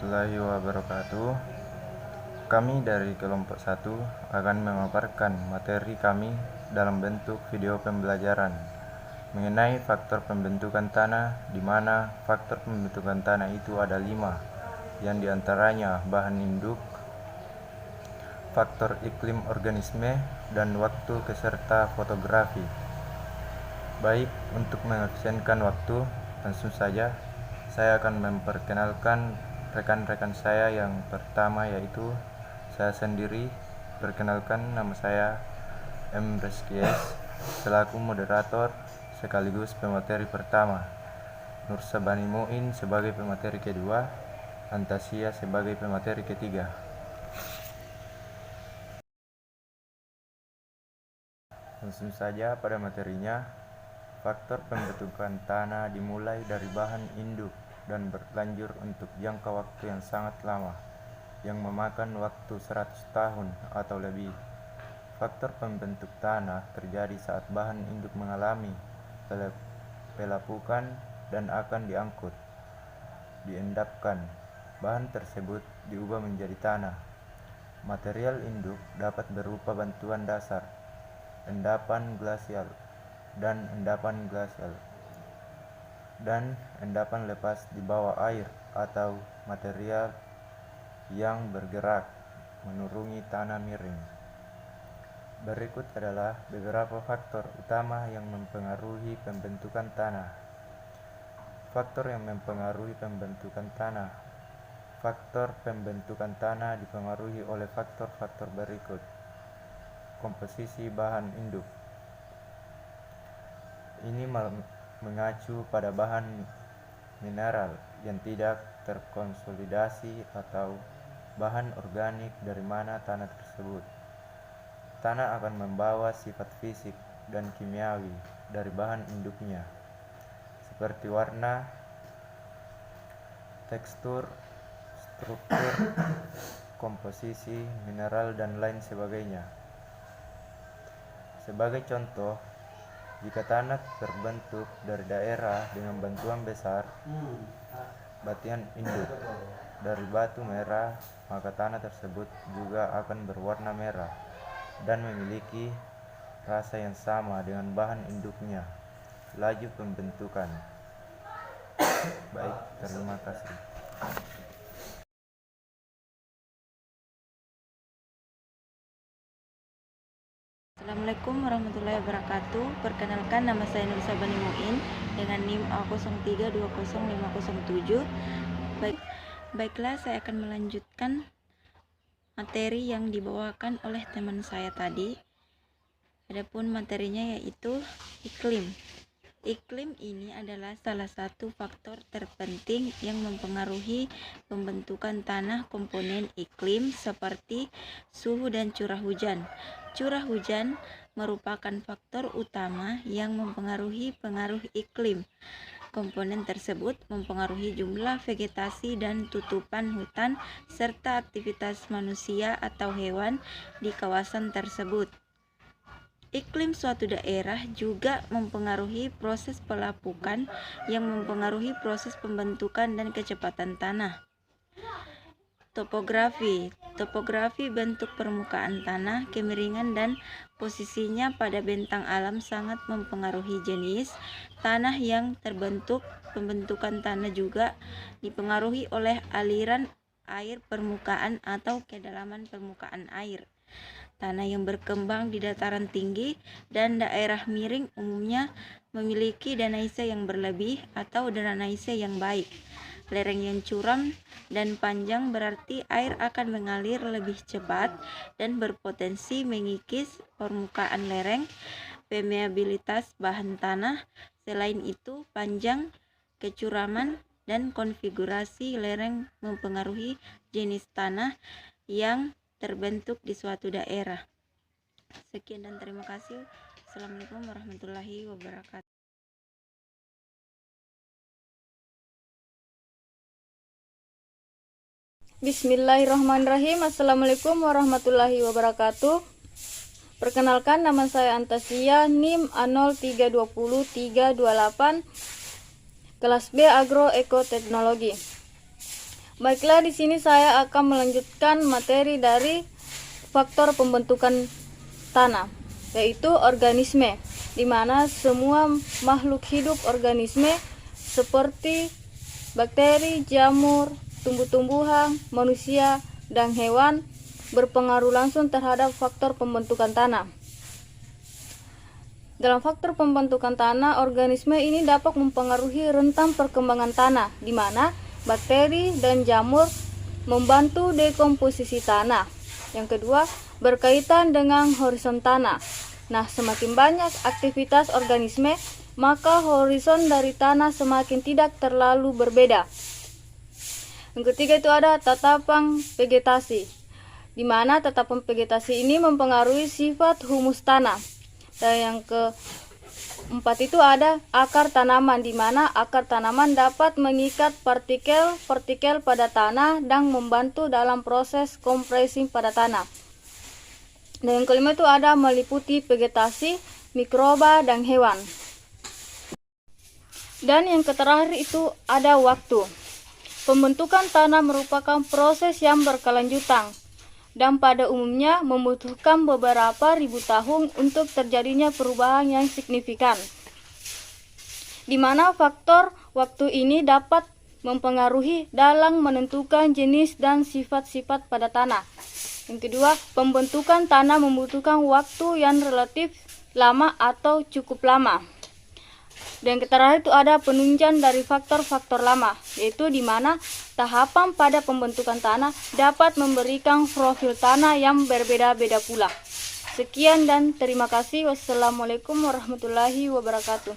warahmatullahi wabarakatuh. Kami dari kelompok 1 akan memaparkan materi kami dalam bentuk video pembelajaran mengenai faktor pembentukan tanah, di mana faktor pembentukan tanah itu ada 5, yang diantaranya bahan induk, faktor iklim organisme, dan waktu beserta fotografi. Baik, untuk mengefisienkan waktu, langsung saja saya akan memperkenalkan rekan-rekan saya. Yang pertama yaitu saya sendiri. Perkenalkan, nama saya M. Reskies selaku moderator sekaligus pemateri pertama, Nur Sabani Muin sebagai pemateri kedua, Antasia sebagai pemateri ketiga. Langsung saja pada materinya. Faktor pembentukan tanah dimulai dari bahan induk dan berlanjut untuk jangka waktu yang sangat lama, yang memakan waktu 100 tahun atau lebih. Faktor pembentuk tanah terjadi saat bahan induk mengalami pelapukan dan akan diangkut, diendapkan. Bahan tersebut diubah menjadi tanah. Material induk dapat berupa bantuan dasar, endapan glasial, dan endapan lepas di bawah air atau material yang bergerak menuruni tanah miring. Berikut adalah beberapa faktor utama yang mempengaruhi pembentukan tanah. Faktor yang mempengaruhi pembentukan tanah. Faktor pembentukan tanah dipengaruhi oleh faktor-faktor berikut. Komposisi bahan induk. Ini mengacu pada bahan mineral yang tidak terkonsolidasi atau bahan organik dari mana tanah tersebut. Tanah akan membawa sifat fisik dan kimiawi dari bahan induknya, seperti warna, tekstur, struktur, komposisi, mineral, dan lain sebagainya. Sebagai contoh, jika tanah terbentuk dari daerah dengan bantuan besar batian induk dari batu merah, maka tanah tersebut juga akan berwarna merah dan memiliki rasa yang sama dengan bahan induknya. Laju pembentukan. Baik, terima kasih. Assalamualaikum warahmatullahi wabarakatuh. Perkenalkan, nama saya Nur Sabani Muin dengan NIM A03205007. Baiklah, saya akan melanjutkan materi yang dibawakan oleh teman saya tadi. Adapun materinya yaitu iklim. Iklim ini adalah salah satu faktor terpenting yang mempengaruhi pembentukan tanah. Komponen iklim seperti suhu dan curah hujan. Curah hujan merupakan faktor utama yang mempengaruhi pengaruh iklim. Komponen tersebut mempengaruhi jumlah vegetasi dan tutupan hutan serta aktivitas manusia atau hewan di kawasan tersebut. Iklim suatu daerah juga mempengaruhi proses pelapukan yang mempengaruhi proses pembentukan dan kecepatan tanah. Topografi bentuk permukaan tanah, kemiringan dan posisinya pada bentang alam sangat mempengaruhi jenis tanah yang terbentuk. Pembentukan tanah juga dipengaruhi oleh aliran air permukaan atau kedalaman permukaan air. Tanah yang berkembang di dataran tinggi dan daerah miring umumnya memiliki drainase yang berlebih atau drainase yang baik. Lereng yang curam dan panjang berarti air akan mengalir lebih cepat dan berpotensi mengikis permukaan lereng. Permeabilitas bahan tanah. Selain itu, panjang, kecuraman, dan konfigurasi lereng mempengaruhi jenis tanah yang terbentuk di suatu daerah. Sekian dan terima kasih. Assalamualaikum warahmatullahi wabarakatuh. Bismillahirrahmanirrahim. Assalamualaikum warahmatullahi wabarakatuh. Perkenalkan, nama saya Antasia, NIM A0320328, kelas B Agroekoteknologi. Baiklah, di sini saya akan melanjutkan materi dari faktor pembentukan tanah, yaitu organisme, di mana semua makhluk hidup organisme seperti bakteri, jamur, tumbuh-tumbuhan, manusia, dan hewan berpengaruh langsung terhadap faktor pembentukan tanah. Dalam faktor pembentukan tanah, organisme ini dapat mempengaruhi rentang perkembangan tanah, di mana bakteri dan jamur membantu dekomposisi tanah. Yang kedua, berkaitan dengan horizon tanah. Nah, semakin banyak aktivitas organisme, maka horizon dari tanah semakin tidak terlalu berbeda. Yang ketiga itu ada tatapan vegetasi, di mana tatapan vegetasi ini mempengaruhi sifat humus tanah. Dan yang keempat itu ada akar tanaman, di mana akar tanaman dapat mengikat partikel-partikel pada tanah dan membantu dalam proses kompresi pada tanah. Dan yang kelima itu ada meliputi vegetasi, mikroba, dan hewan. Dan yang terakhir itu ada waktu. Pembentukan tanah merupakan proses yang berkelanjutan dan pada umumnya membutuhkan beberapa ribu tahun untuk terjadinya perubahan yang signifikan, di mana faktor waktu ini dapat mempengaruhi dalam menentukan jenis dan sifat-sifat pada tanah. Yang kedua, pembentukan tanah membutuhkan waktu yang relatif lama atau cukup lama. Dan yang terakhir itu ada penunjang dari faktor-faktor lama, yaitu di mana tahapan pada pembentukan tanah dapat memberikan profil tanah yang berbeda-beda pula. Sekian dan terima kasih. Wassalamualaikum warahmatullahi wabarakatuh.